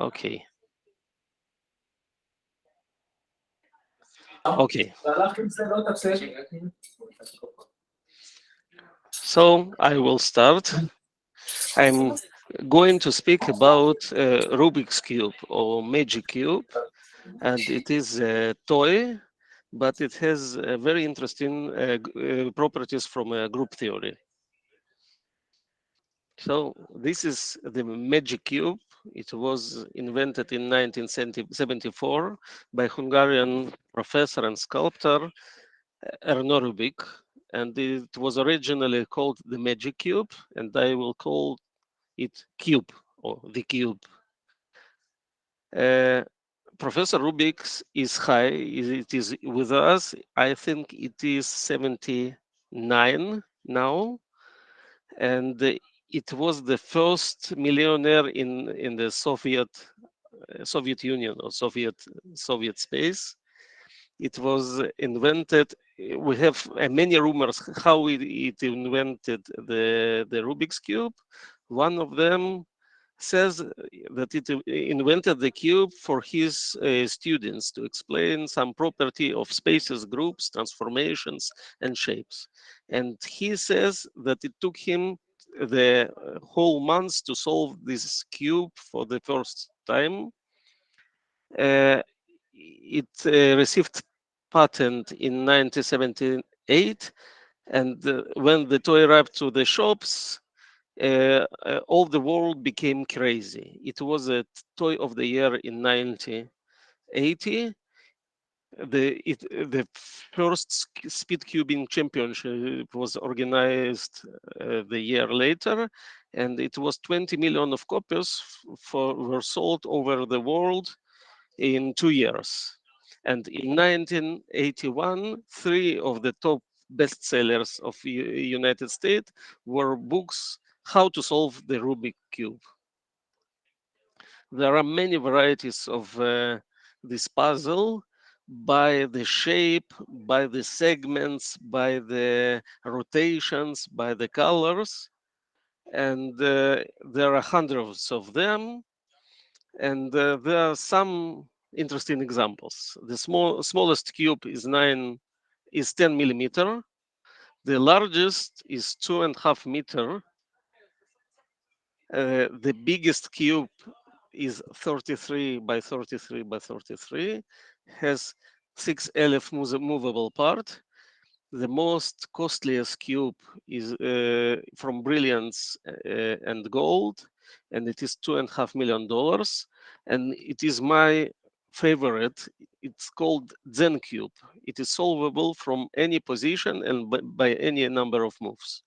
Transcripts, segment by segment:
Okay. Okay. So I will start. I'm going to speak about Rubik's Cube or Magic Cube, and it is a toy, but it has very interesting properties from group theory. So this is the Magic Cube. It was invented in 1974 by Hungarian professor and sculptor Erno Rubic, and it was originally called the Magic Cube, and I will call it Cube or the Cube. Uh, Professor Rubik is high. It is with us. I think it is 79 now, and it was the first millionaire in the Soviet Union or Soviet space. It was invented. We have many rumors how it invented the Rubik's cube. One of them says that it invented the cube for his students to explain some property of spaces, groups, transformations, and shapes. And he says that it took him the whole month to solve this cube for the first time. It received patent in 1978, and when the toy arrived to the shops, all the world became crazy. It was a toy of the year in 1980. The first speed cubing championship was organized the year later, and it was 20 million of copies were sold over the world in 2 years. And in 1981, 3 of the top bestsellers of United States were books how to solve the Rubik cube. There are many varieties of this puzzle by the shape, by the segments, by the rotations, by the colors. And there are hundreds of them. And there are some interesting examples. The smallest cube is 10 millimeter. The largest is 2.5 meter. The biggest cube is 33 by 33 by 33, has 6,000 movable part. The most costliest cube is from brilliance and gold, and it is $2.5 million. And it is my favorite. It's called Zen Cube. It is solvable from any position and by any number of moves.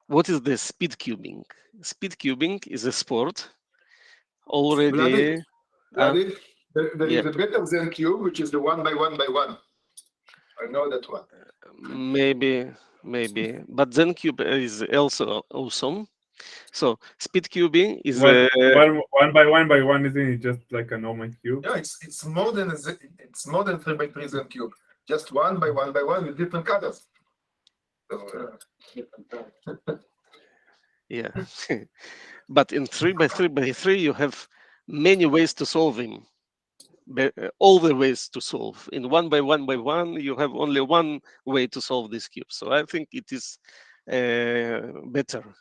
What is the speed cubing? Speed cubing is a sport already. Vladdy, there Yeah. is a better Zen cube, which is the 1 by 1 by 1. I know that one. Maybe, but Zen cube is also awesome. So speed cubing is one by one, isn't it just like a normal cube? Yeah, it's more than 3 by 3 Zen cube. Just 1 by 1 by 1 with different colors. So, yeah. But in 3 by 3 by 3 you have many ways to solve them. All the ways to solve. In 1 by 1 by 1 you have only one way to solve this cube. So I think it is better.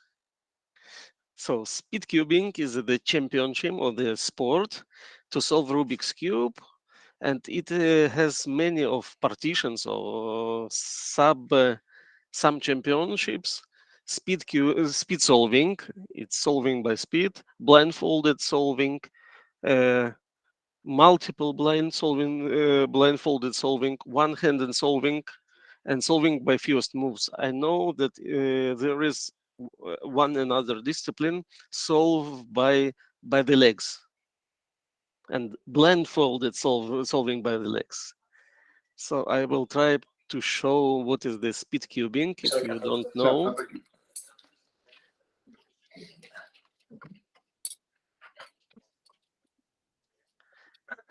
So speed cubing is the championship of the sport to solve Rubik's cube, and it has many of partitions or some championships. Speed solving, it's solving by speed. Blindfolded solving, multiple blindfolded solving, one-handed solving, and solving by fewest moves. I know that there is one another discipline solved by the legs, and blindfolded solving by the legs. So I will try to show what is the speed cubing if you don't know.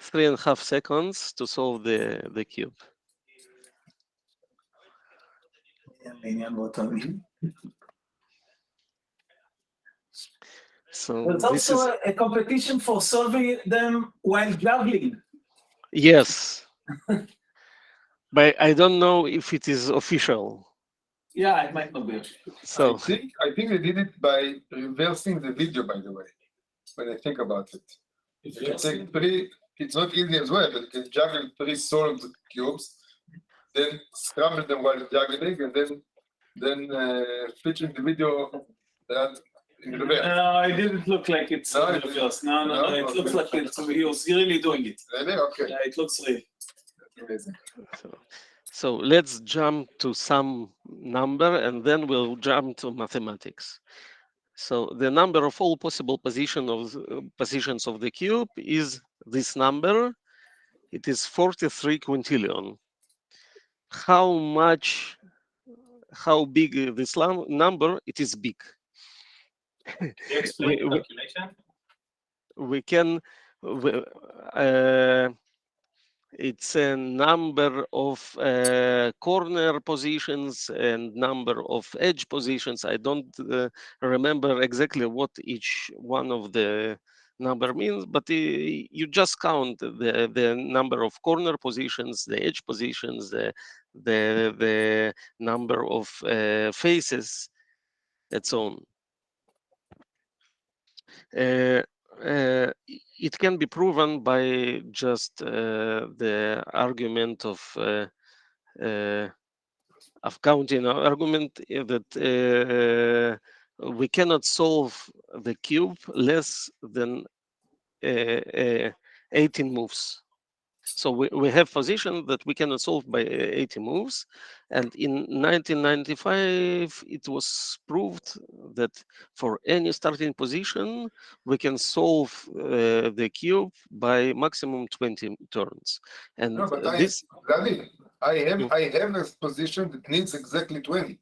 3.5 seconds to solve the cube. So There's this is also a competition for solving them while juggling. yes, but I don't know if it is official. Yeah, it might not be. So I think they did it by reversing the video, by the way, when I think about it. You can take three, it's not easy as well, but you can juggle three solved cubes, then scramble them while juggling, and then switching the video that in reverse. No, it didn't look like it's No, in reverse. No. It Okay. looks like he was really doing it. Really? Okay. Yeah, it looks real. Amazing. So let's jump to some number and then we'll jump to mathematics. So the number of all possible positions of the cube is this number. It is 43 quintillion. How big is this number? It is big. Can you explain the calculation? We can it's a number of corner positions and number of edge positions. I don't remember exactly what each one of the number means, but you just count the number of corner positions, the edge positions, the number of faces, and so on. It can be proven by just the argument of counting argument that we cannot solve the cube less than 18 moves. So we have position that we cannot solve by 80 moves. And in 1995, it was proved that for any starting position, we can solve the cube by maximum 20 turns. And No, but this... I have a position that needs exactly 20.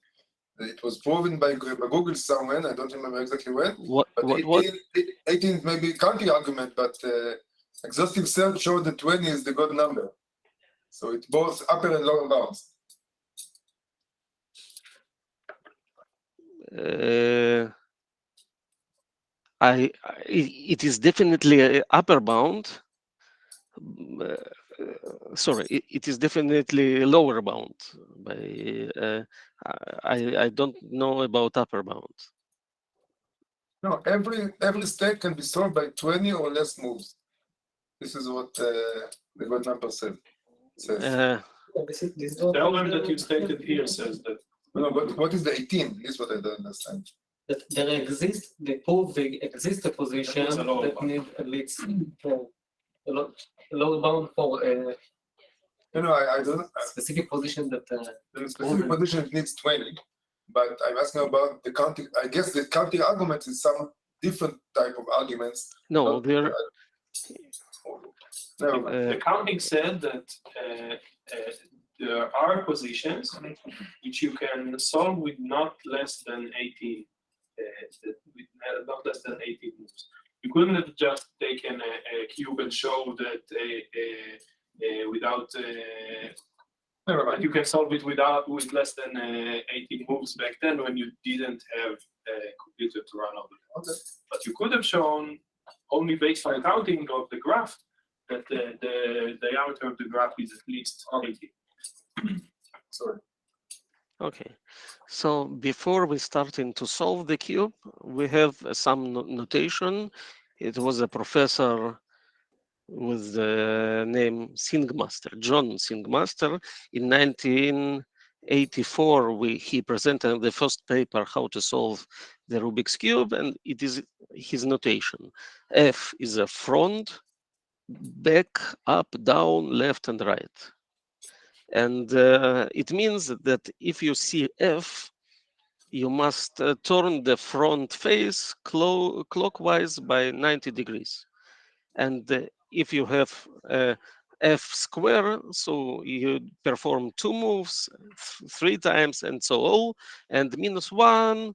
It was proven by Google somewhere, I don't remember exactly when. What? 18 may be counter argument, but exhaustive search showed that 20 is the good number. So it's both upper and lower bounds. It is definitely a upper bound. Sorry, it is definitely lower bound. I don't know about upper bound. No, every state can be solved by 20 or less moves. This is what the good number says. The element that you stated here says that. No, but what is the 18? This is what I don't understand. That there exists a position that needs at least a lower bound for I don't. specific position that. The specific position needs 20, but I'm asking about the counter. I guess the counter argument is some different type of arguments. No, there. The counting said that there are positions which you can solve with not less than 80, not less than 80 moves. You couldn't have just taken a cube and show that without. Never mind. You can solve it with less than 80 moves back then when you didn't have a computer to run over it. Okay. But you could have shown only based on counting of the graph that the diameter of the graph is at least 80. Sorry. Okay, so before we starting to solve the cube, we have some notation. It was a professor with the name Singmaster, John Singmaster. In 1984, he presented the first paper how to solve the Rubik's Cube, and it is his notation. F is a front, back, up, down, left, and right. And it means that if you see F, you must turn the front face clockwise by 90 degrees. And if you have F square, so you perform 2 moves 3 times and so on. And -1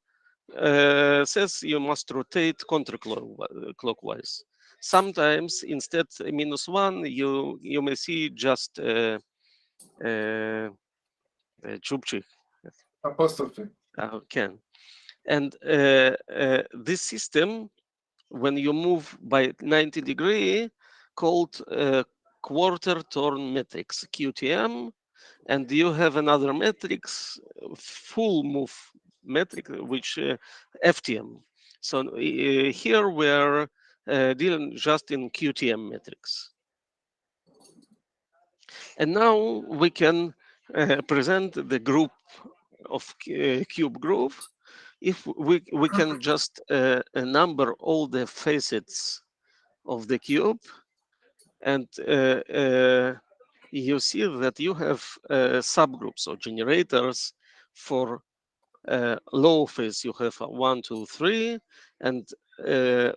says you must rotate counterclockwise. Sometimes instead -1, you may see just chubchik. Apostrophe. Can. And this system, when you move by 90 degree, called quarter turn matrix, QTM, and you have another matrix, full move metric, which FTM. So here we're dealing just in QTM metrics. And now we can present the group of cube group. If we can just number all the facets of the cube, and you see that you have subgroups or generators. For low phase, you have 1, 2, 3, and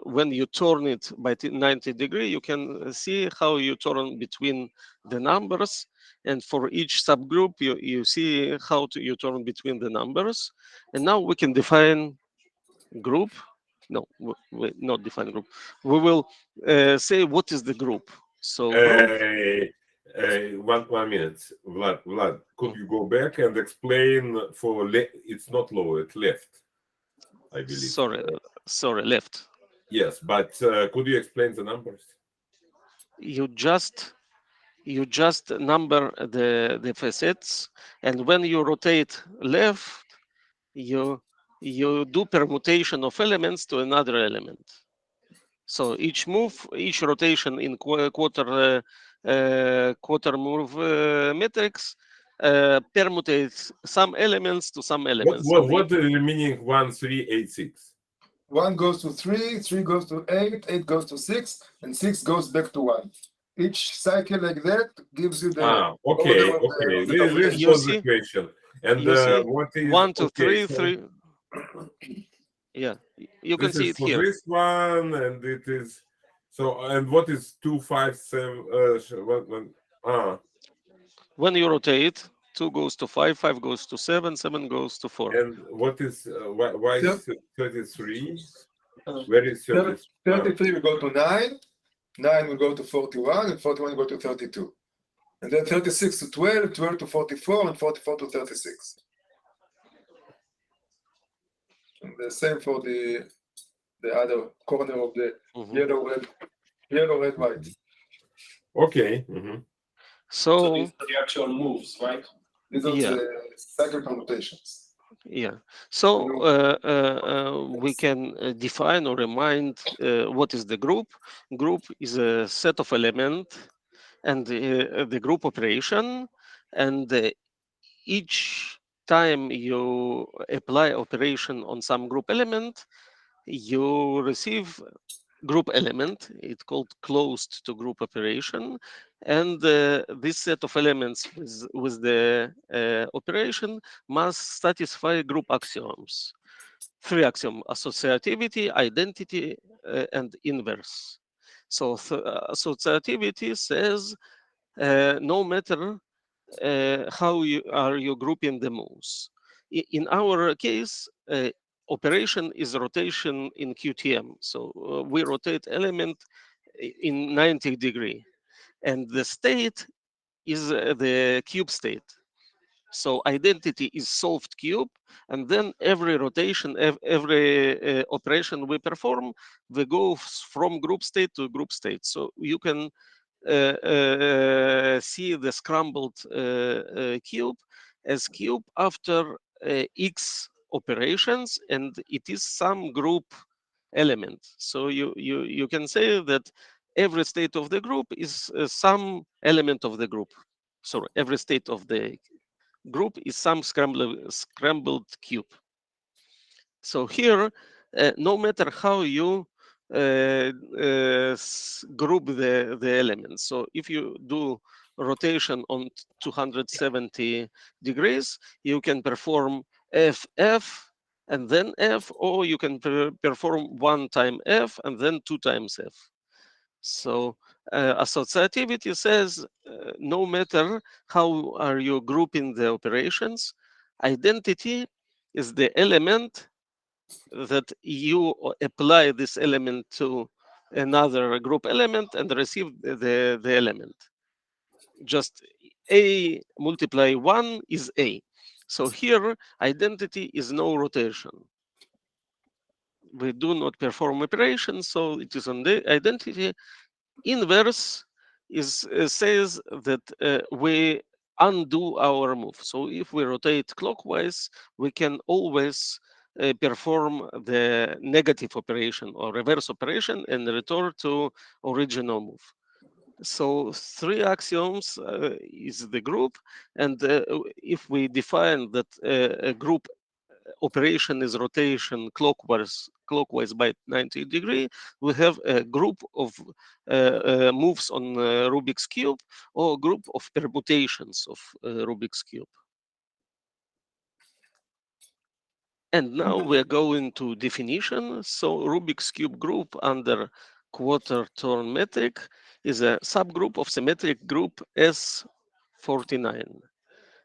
when you turn it by 90 degree, you can see how you turn between the numbers. And for each subgroup, you see how you turn between the numbers. And now we can define group. No, we not define group. We will say what is the group. So group. One minute, Vlad, could you go back and explain for it's not lower, it's left, I believe. Sorry, left. Yes, but could you explain the numbers? You just number the facets, and when you rotate left, you do permutation of elements to another element. So each move, each rotation in quarter move matrix permutates some elements to some elements. What is the meaning 1, 3, 8, 6? 1 goes to 3, 3 goes to 8, 8 goes to 6, and 6 goes back to 1. Each cycle like that gives you the okay. This was the question. And what is 1, 2, 3, 3? Yeah, you can see it here. This one, and it is so. And what is 2, 5, 7? When you rotate, 2 goes to 5, 5 goes to 7, 7 goes to 4. And what is why is 33? Where is 33? 33 will go to 9, 9 will go to 41, and 41 will go to 32. And then 36 to 12, 12 to 44, and 44 to 36. And the same for the other corner of the yellow, red, white. Okay. So these are the actual moves, right? These are the cycle permutations. Yeah. So we can define or remind what is the group. Group is a set of elements and the group operation, and each time you apply operation on some group element, you receive group element. It's called closed to group operation, and this set of elements with the operation must satisfy group axioms. 3 axioms: associativity, identity, and inverse. So associativity says no matter how you grouping the moves. In our case, operation is rotation in QTM. So we rotate element in 90 degree, and the state is the cube state. So identity is solved cube, and then every rotation, every operation we perform, we go from group state to group state. So you can see the scrambled cube as cube after x operations, and it is some group element. So you can say that every state of the group is some element of the group. Sorry, every state of the group is some scrambled cube. So here, no matter how you group the elements. So if you do rotation on 270 degrees, you can perform F and then F, or you can perform 1 time F and then 2 times F. So associativity says no matter how are you grouping the operations, identity is the element that you apply this element to another group element and receive the element. Just A multiply 1 is A. So here, identity is no rotation. we do not perform operations, so it is on the identity. Inverse is says that we undo our move. So if we rotate clockwise, we can always perform the negative operation or reverse operation and return to original move. So three axioms is the group, and if we define that a group operation is rotation clockwise by 90 degree, we have a group of moves on Rubik's cube or a group of permutations of Rubik's cube. And now we're going to definition. So Rubik's cube group under quarter turn metric is a subgroup of symmetric group S49.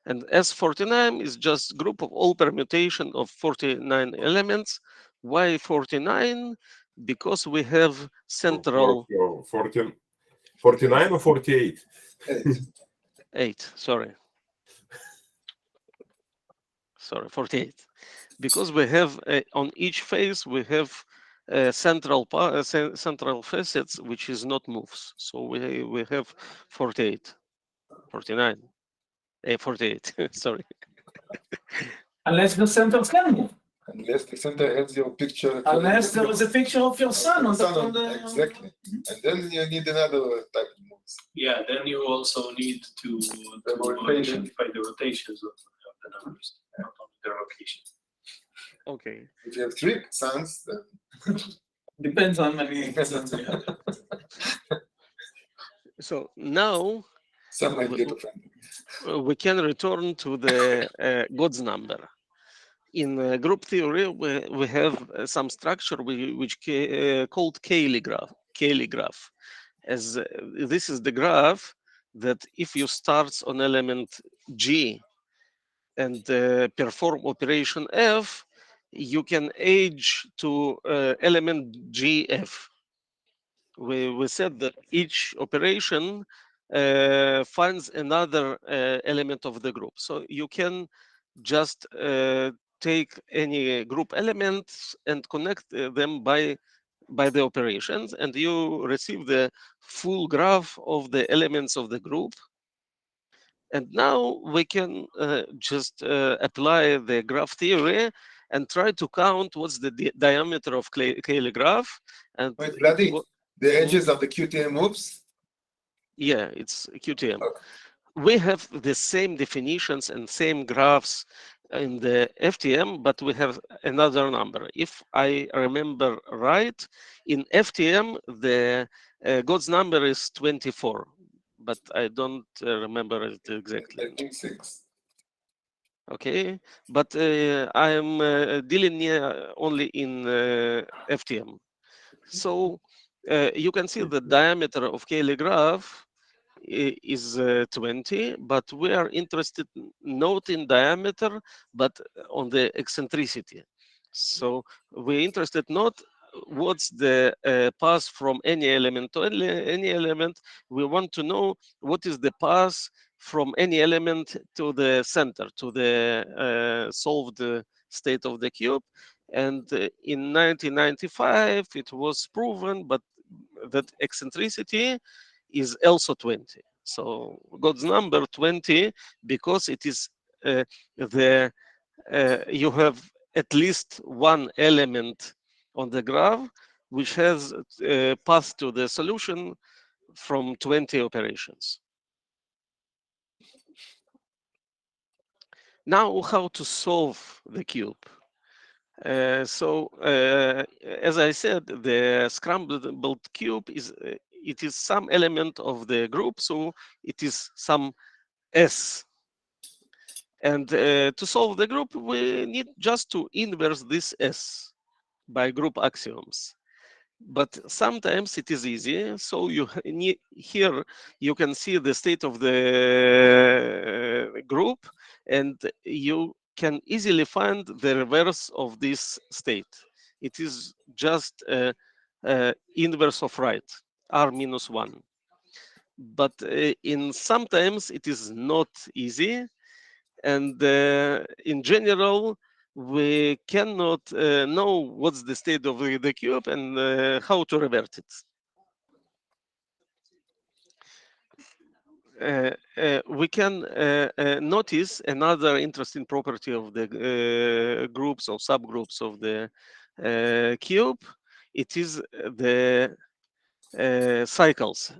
And S49 is just group of all permutation of 49 elements. Why 49? Because we have central 49 or 48? 8, sorry, 48. Because we have on each face we have central facets which is not moves. So we have 48, 49, 48. Sorry. Unless the center can move. Unless the center has your picture. Unless there is a picture of your son on the. Exactly. And then you need another type of moves. Yeah, then you also need to rotation. identify the rotations of the numbers, not only their location. Okay. If you have three sons, then Depends on many sons we have. So now some might get offended. we can return to the God's number. In group theory, we have some structure which called Cayley graph. As this is the graph that if you start on element G and perform operation F, you can age to element GF. We said that each operation finds another element of the group. So you can just take any group elements and connect them by the operations, and you receive the full graph of the elements of the group. And now we can just apply the graph theory and try to count what's the diameter of Cayley graph. And Wait, Bloody, the edges of the QTM moves? Yeah, it's QTM. Okay. We have the same definitions and same graphs in the FTM, but we have another number. If I remember right, in FTM, the God's number is 24, but I don't remember it exactly. I think 6. Okay, but I am dealing only in FTM. So you can see the diameter of Cayley graph is 20, but we are interested not in diameter, but on the eccentricity. So we're interested not what's the path from any element to any element. We want to know what is the path from any element to the center, to the solved state of the cube. And in 1995, it was proven, but that eccentricity is also 20. So God's number 20 because it is you have at least one element on the graph which has a path to the solution from 20 operations. Now, how to solve the cube? As I said, the scrambled cube is it is some element of the group, so it is some S. And to solve the group, we need just to inverse this S by group axioms. But sometimes it is easy. So you need, here you can see the state of the group, and you can easily find the reverse of this state. It is just inverse of right, R minus 1. But in sometimes it is not easy. And in general, we cannot know what's the state of the cube and how to revert it. We can notice another interesting property of the groups or subgroups of the cube. It is the cycles.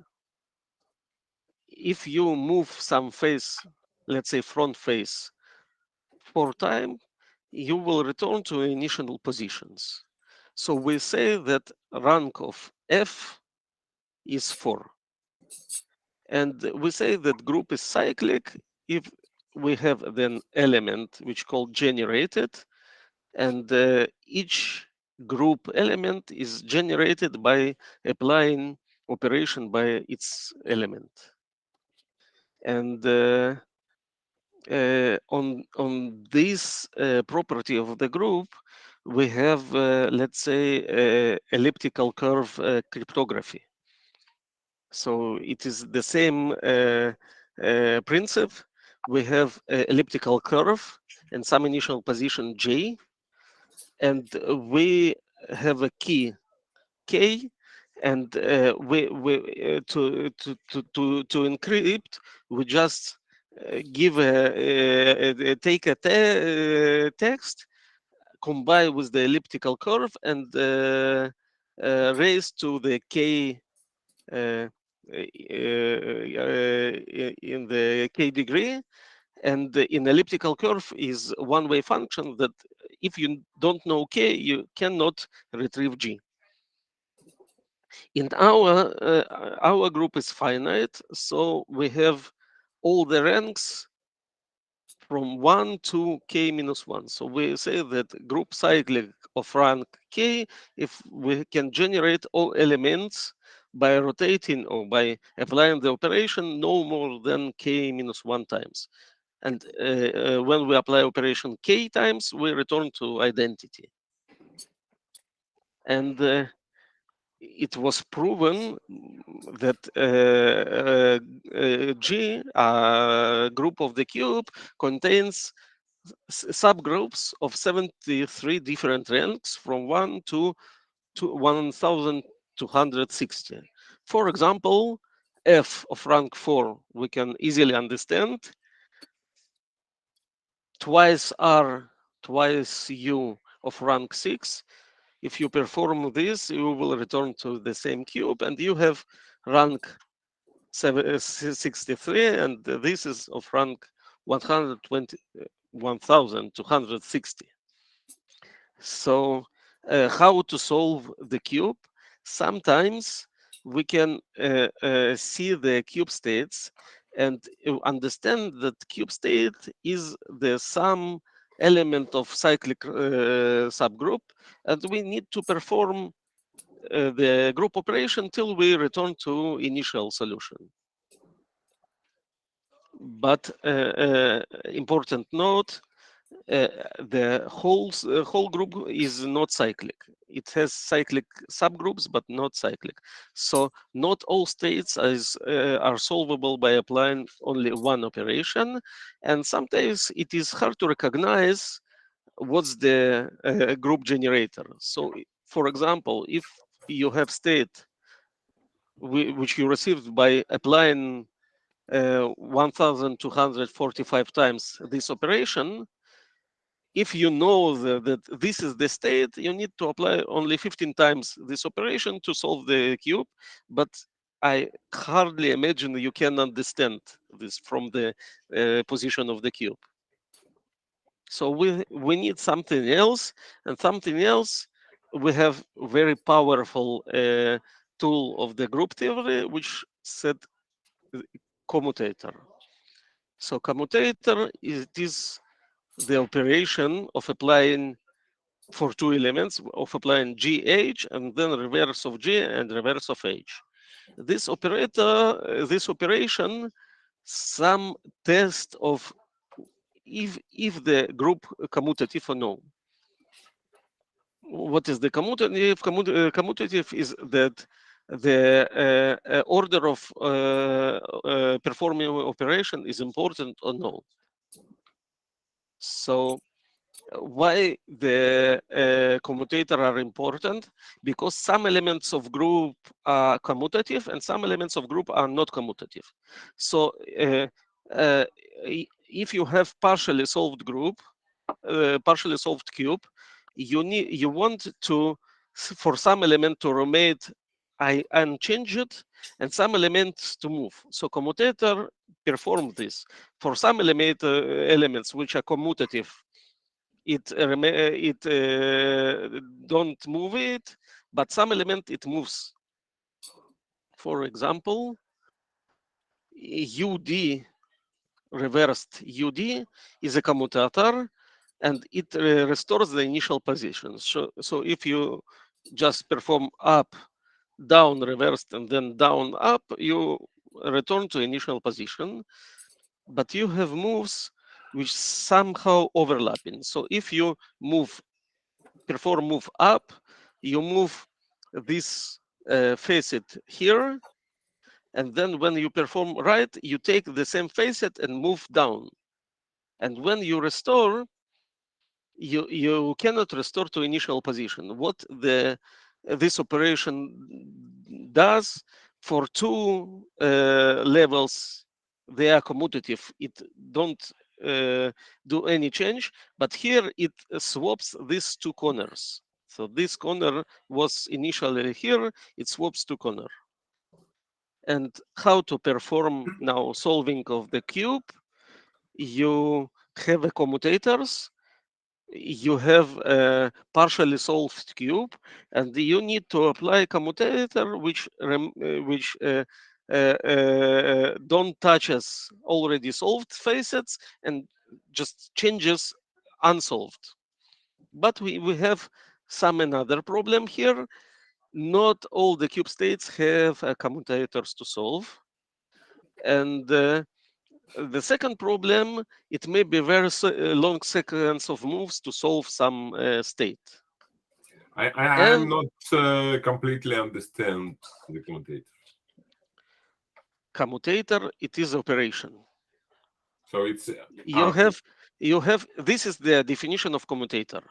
If you move some face, let's say front face, 4 times, you will return to initial positions. So we say that rank of F is 4. And we say that group is cyclic if we have then element which called generated, and each group element is generated by applying operation by its element. And on this property of the group, we have, let's say, elliptical curve cryptography. So it is the same principle. We have an elliptical curve and some initial position J, and we have a key K, and we to encrypt, we just give take a text, combine with the elliptical curve, and raise to the K in the K degree. And in elliptical curve is one-way function that if you don't know K, you cannot retrieve G. In our group is finite, so we have all the ranks from 1 to K minus 1. So we say that group cyclic of rank K if we can generate all elements by rotating or by applying the operation no more than K minus 1 times. And when we apply operation K times, we return to identity. And it was proven that G, group of the cube, contains subgroups of 73 different ranks from 1 to 1260. For example, F of rank 4, we can easily understand. Twice R, twice U of rank 6. If you perform this, you will return to the same cube, and you have rank 63, and this is of rank 1260. So how to solve the cube? Sometimes we can see the cube states and understand that cube state is the sum element of cyclic subgroup, and we need to perform the group operation till we return to initial solution. But important note, the whole group is not cyclic. It has cyclic subgroups, but not cyclic. So not all states are solvable by applying only one operation. And sometimes it is hard to recognize what's the group generator. So for example, if you have state which you received by applying 1245 times this operation, if you know that this is the state, you need to apply only 15 times this operation to solve the cube. But I hardly imagine you can understand this from the position of the cube. So we need something else, and something else, we have very powerful tool of the group theory, which said commutator. So commutator is the operation of applying for two elements, of applying GH and then reverse of G and reverse of H. This operation, some test of if the group commutative or no. What is the commutative? Commutative is that the order of performing operation is important or no. So Why the commutator are important? Because some elements of group are commutative and some elements of group are not commutative. So if you have partially solved group, partially solved cube, you want to, for some element to remain unchanged and some elements to move. So commutator perform this. For some elements which are commutative, it don't move it, but some element it moves. For example, UD reversed UD is a commutator and it restores the initial position. So if you just perform up, down, reversed, and then down, up, you return to initial position. But you have moves which somehow overlapping. So if you perform move up, you move this facet here, and then when you perform right, you take the same facet and move down. And when you restore, you cannot restore to initial position. What this operation does for two levels, they are commutative. It don't do any change, but here it swaps these two corners. So this corner was initially here, it swaps to corner. And how to perform now solving of the cube? You have a commutators, you have a partially solved cube, and you need to apply commutator which don't touches already solved facets and just changes unsolved. But we have some another problem here. Not all the cube states have commutators to solve. And the second problem, it may be very long sequence of moves to solve some state. I'm not completely understand the commutator. Commutator, it is operation. So it's You have this is the definition of commutator.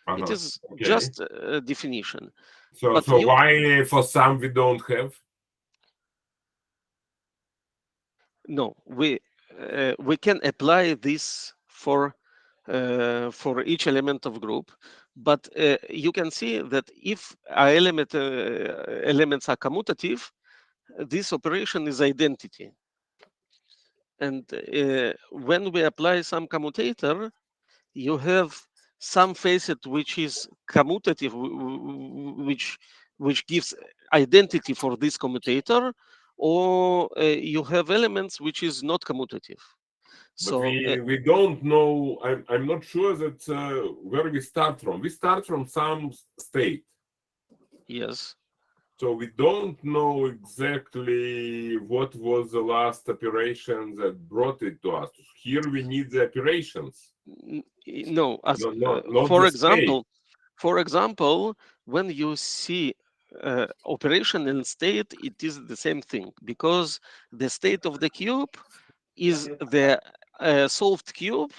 It is okay. just a definition. So why for some we don't have? No, we can apply this for each element of group, but you can see that if elements are commutative, this operation is identity. And when we apply some commutator, you have some facet which is commutative, which gives identity for this commutator, or you have elements which is not commutative. But we don't know. I'm not sure that where we start from. We start from some state. Yes. So we don't know exactly what was the last operation that brought it to us. Here we need the operations. No, not for example, when you see operation and state, it is the same thing, because the state of the cube is the solved cube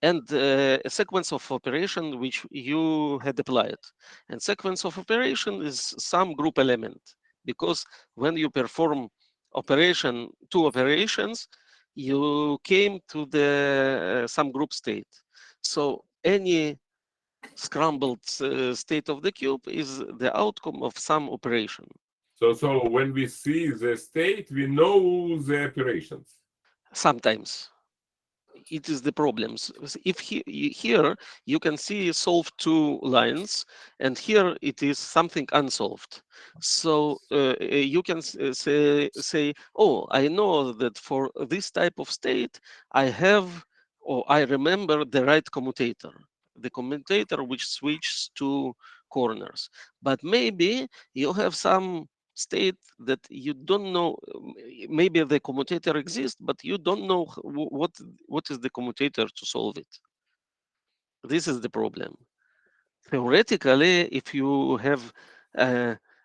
and a sequence of operation which you had applied. And sequence of operation is some group element, because when you perform two operations, you came to the some group state. So any scrambled state of the cube is the outcome of some operation. So when we see the state, we know the operations. Sometimes it is the problems. If here you can see solved two lines, and here it is something unsolved. So you can say, oh, I know that for this type of state, I have, or I remember the right commutator, the commutator which switches to corners. But maybe you have some state that you don't know. Maybe the commutator exists, but you don't know what is the commutator to solve it. This is the problem. Theoretically, if you have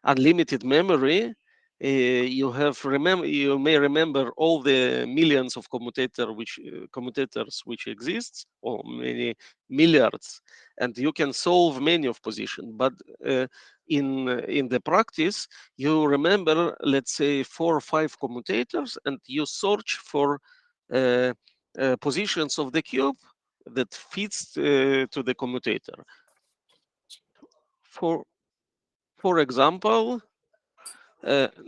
unlimited memory, you may remember all the millions of commutators which exists, or many milliards, and you can solve many of position. But in the practice, you remember, let's say, 4 or 5 commutators, and you search for positions of the cube that fits to the commutator. For example,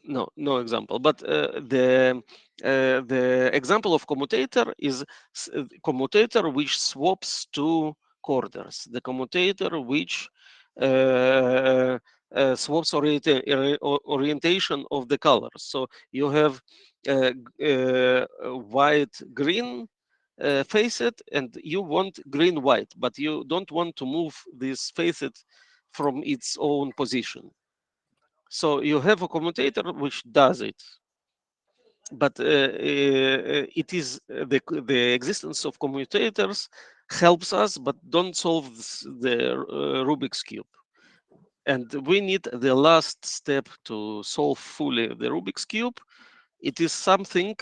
no example, but the example of commutator is commutator which swaps 2 corners. The commutator which swaps orientation of the colors. So you have white green facet, and you want green white, but you don't want to move this facet from its own position. So you have a commutator which does it, but it is the existence of commutators helps us, but don't solve the Rubik's cube. And we need the last step to solve fully the Rubik's cube. It is something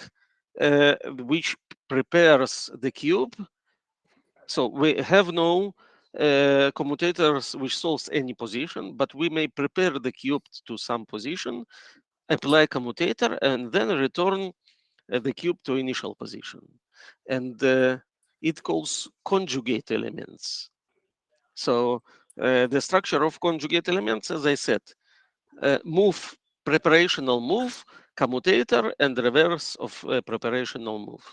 which prepares the cube. So we have no commutators which solves any position, but we may prepare the cube to some position, apply commutator, and then return the cube to initial position. And it calls conjugate elements. So the structure of conjugate elements, as I said, move, preparational move, commutator, and reverse of preparational move.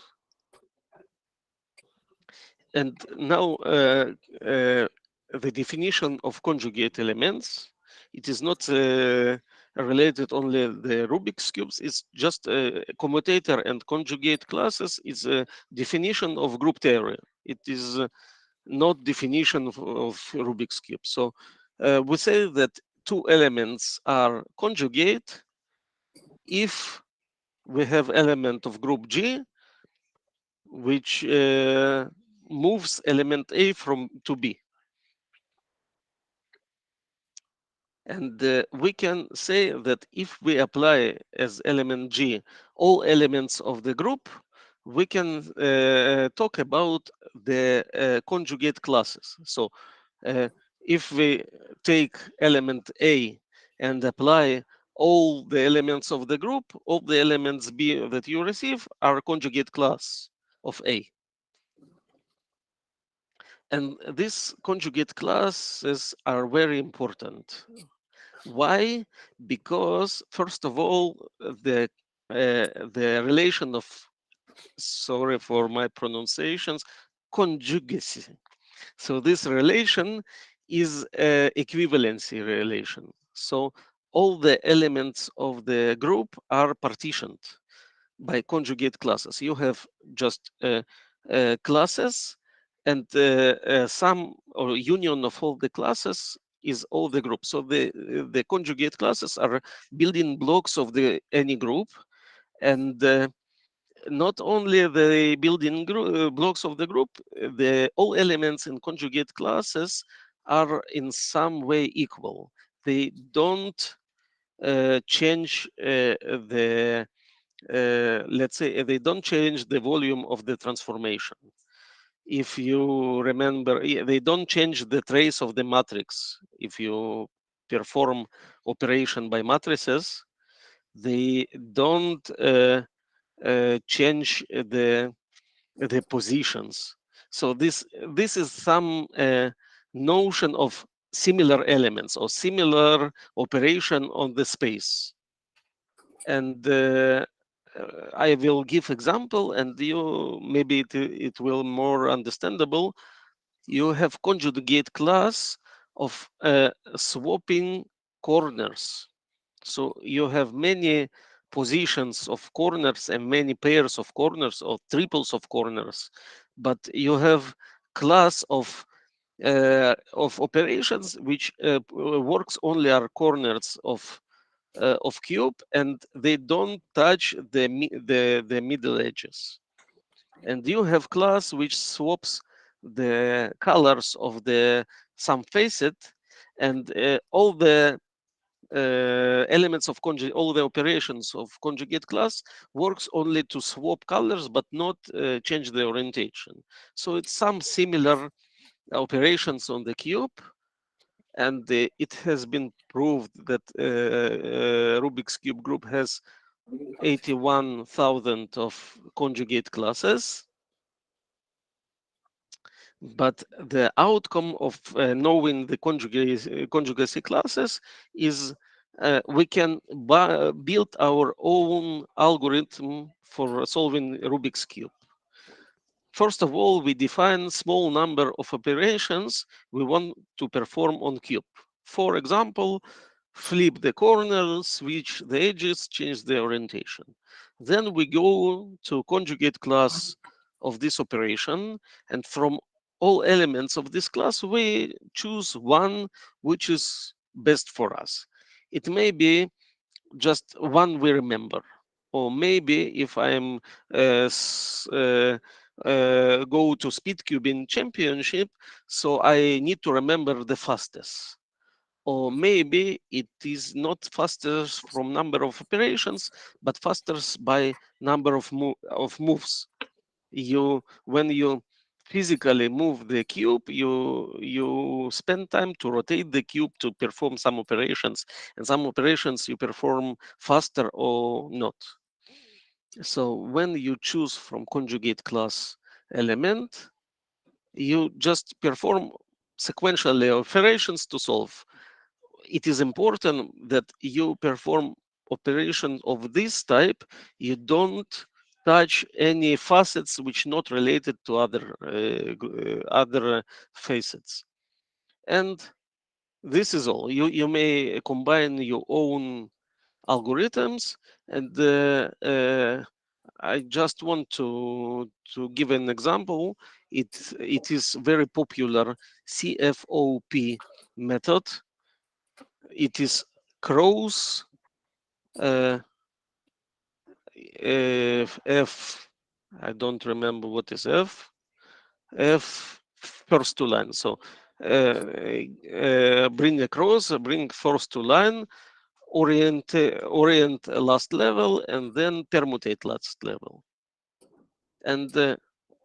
And now the definition of conjugate elements, it is not related only the Rubik's cubes, it's just commutator and conjugate classes is a definition of group theory. It is not definition of Rubik's cube. So we say that 2 elements are conjugate if we have element of group G which moves element A from to B. And we can say that if we apply as element G all elements of the group, we can talk about the conjugate classes. So if we take element A and apply all the elements of the group, all the elements B that you receive are conjugate class of A. And these conjugate classes are very important. Why? Because first of all, the relation of, sorry for my pronunciations, conjugacy. So this relation is an equivalency relation. So all the elements of the group are partitioned by conjugate classes. You have just classes, and sum or union of all the classes is all the group. So the conjugate classes are building blocks of the any group, and not only the building blocks of the group, the all elements in conjugate classes are in some way equal. They don't change the let's say they don't change the volume of the transformation. If you remember, they don't change the trace of the matrix. If you perform operation by matrices, they don't change the positions. So this is some notion of similar elements or similar operation on the space. And I will give example, and you maybe it will more understandable. You have conjugate class of swapping corners. So you have many positions of corners and many pairs of corners or triples of corners, but you have class of operations which works only are corners of cube, and they don't touch the middle edges. And you have class which swaps the colors of the some facet, and all the elements of all the operations of conjugate class works only to swap colors, but not change the orientation. So it's some similar operations on the cube, and it has been proved that Rubik's cube group has 81,000 of conjugate classes. But the outcome of knowing the conjugacy classes is we can build our own algorithm for solving Rubik's cube. First of all, we define small number of operations we want to perform on cube. For example, flip the corners, switch the edges, change the orientation. Then we go to conjugate class of this operation, and from all elements of this class, we choose one which is best for us. It may be just one we remember, or maybe if I'm go to speed cubing championship, so I need to remember the fastest. Or maybe it is not fastest from number of operations, but fastest by number of moves. When you physically move the cube, you spend time to rotate the cube to perform some operations, and some operations you perform faster or not. So when you choose from conjugate class element, you just perform sequentially operations to solve. It is important that you perform operations of this type. You don't touch any facets which not related to other facets. And this is all. You may combine your own algorithms, and I just want to give an example. It is very popular CFOP method. It is cross F. I don't remember what is F. F first to line. So bring across, bring first to line, orient last level, and then permutate last level. And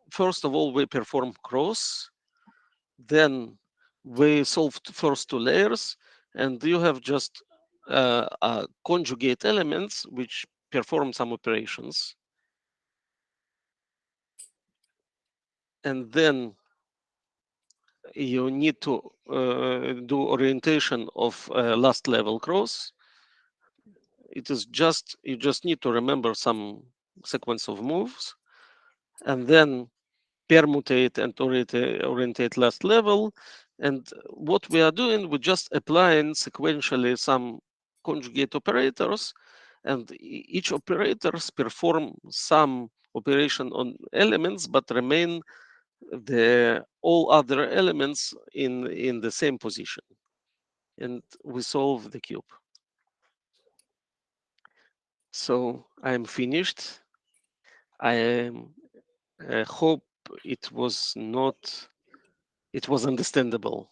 first of all, we perform cross. Then we solved first two layers, and you have just conjugate elements which perform some operations. And then you need to do orientation of last level cross. It is just, you just need to remember some sequence of moves, and then permutate and orientate last level. And what we are doing, we're just applying sequentially some conjugate operators, and each operators perform some operation on elements, but remain all other elements in the same position. And we solve the cube. So I'm finished. I hope it was understandable.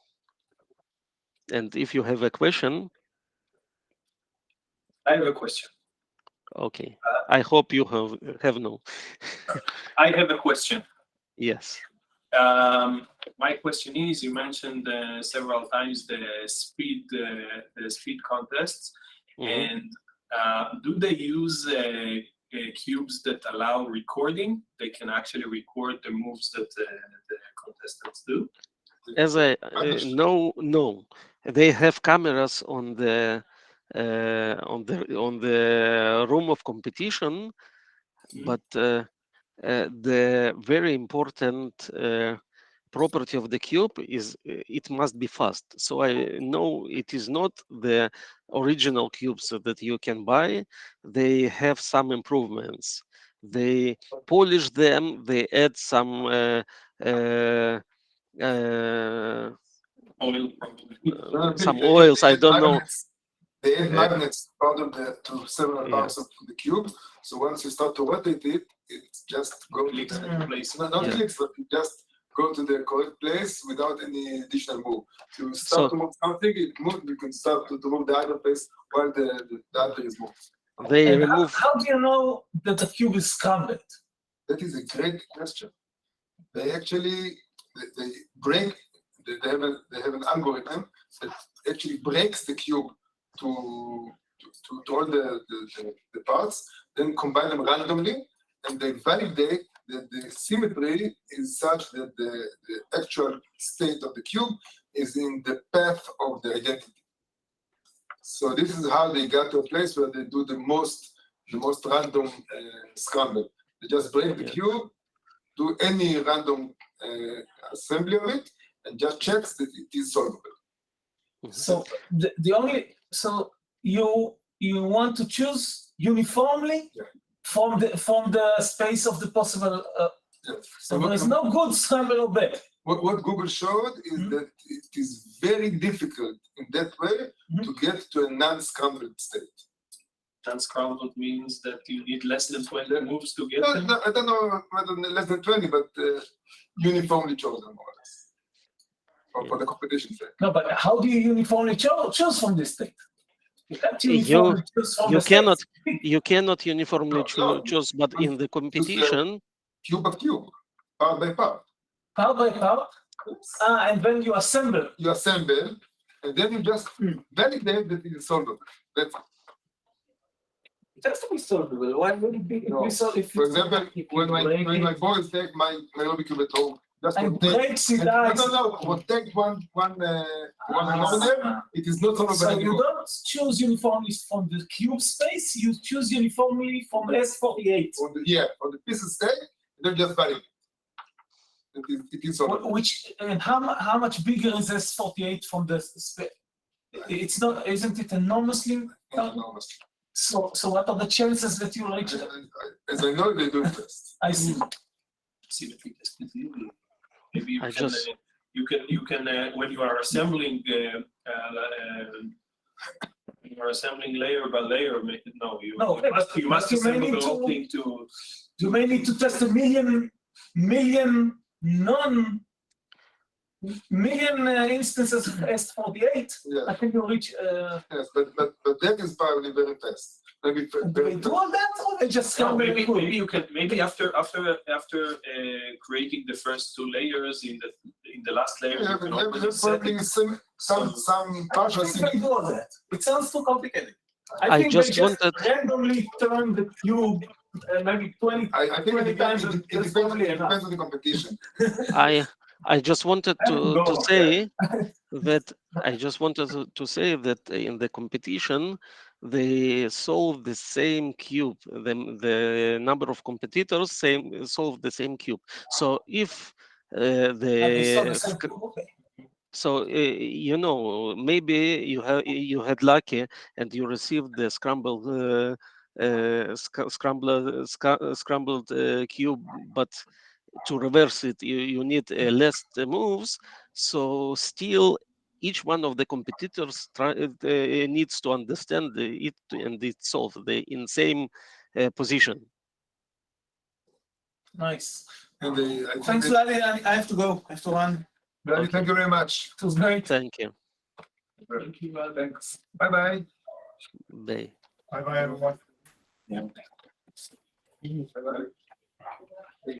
And if you have a question. I have a question. Okay. I hope you have no. I have a question. Yes. My question is, you mentioned several times the speed contests, and do they use cubes that allow recording? They can actually record the moves that the contestants do? As I no, they have cameras on the room of competition, but the very important property of the cube is it must be fast. So I know it is not the original cubes that you can buy. They have some improvements. They polish them. They add some Oil, some oils. I don't know. They add magnets part of to several parts of the cube. So once you start to rotate it, it just goes clicks into place. Not clicks, but it just go to the correct place without any additional move. To start to move something, it moves. You can start to move the other place while the other is moved. They And remove. how do you know that the cube is scrambled? That is a great question. They actually they break. They have an algorithm that actually breaks the cube to all the parts, then combine them randomly, and they validate that the symmetry is such that the actual state of the cube is in the path of the identity. So this is how they got to a place where they do the most random scramble. They just break the cube, do any random assembly of it, and just checks that it is solvable. So so you want to choose uniformly from the space of the possible. Yes. So there is no good scramble or bad. What Google showed is that it is very difficult in that way to get to a non-scrambled state. Non-scrambled means that you need less than 20 moves to get there. No, I don't know whether less than 20, but uniformly chosen more or less. For the competition sake. No, but how do you uniformly choose from this state? You can't You- uniformly choose from You the cannot. state. You cannot uniformly No. choose, but in the competition, Cube by cube, part by part. Part by part, and then you assemble. You assemble, and then you just validate that it is solvable. That's it. It has to be solvable. Why would it be? No. For example, when my boys take my Rubic cube at home, just And rotate. breaks it out. Rotate one corner. It is not solvable So you anymore. don't choose uniformly from the cube space, you choose uniformly from S48. On the pieces state, then just validate. It is solvable. And how much bigger is S48 from the space? It's not, isn't it enormously? Enormous. So what are the chances that you reach it? As I know, they do it best. I see. Symmetry test is easy. Maybe I just- you can when you are assembling layer by layer. You must assemble the whole thing to. You may need to test a million instances of S48. Yeah. I think you'll reach. Yes, but that is probably very fast. Maybe Do they do all that, or they just No, come maybe quick? you can after creating the first two layers in the last layer. yeah, You but can open maybe and set probably it. some partial I think they do all that. It sounds too complicated. I think just they wanted- randomly turn the cube maybe 20. I think 20 it depends times, on that's probably it enough. depends on the competition. I just wanted I don't to know. say that in the competition they solve the same cube. The number of competitors solve the same cube. So if They saw the same the cube, okay. so maybe you had lucky and you received the scrambled cube, but to reverse it you need less moves. So still each one of the competitors needs to understand it and it solve in same position. Nice. And I think Thanks, that- Lali. I have to go. I have to run. Daddy, thank you very much. It was great. Thank you. Thank you. Thanks. Bye bye. Bye. Bye bye, everyone. Yeah. Bye bye.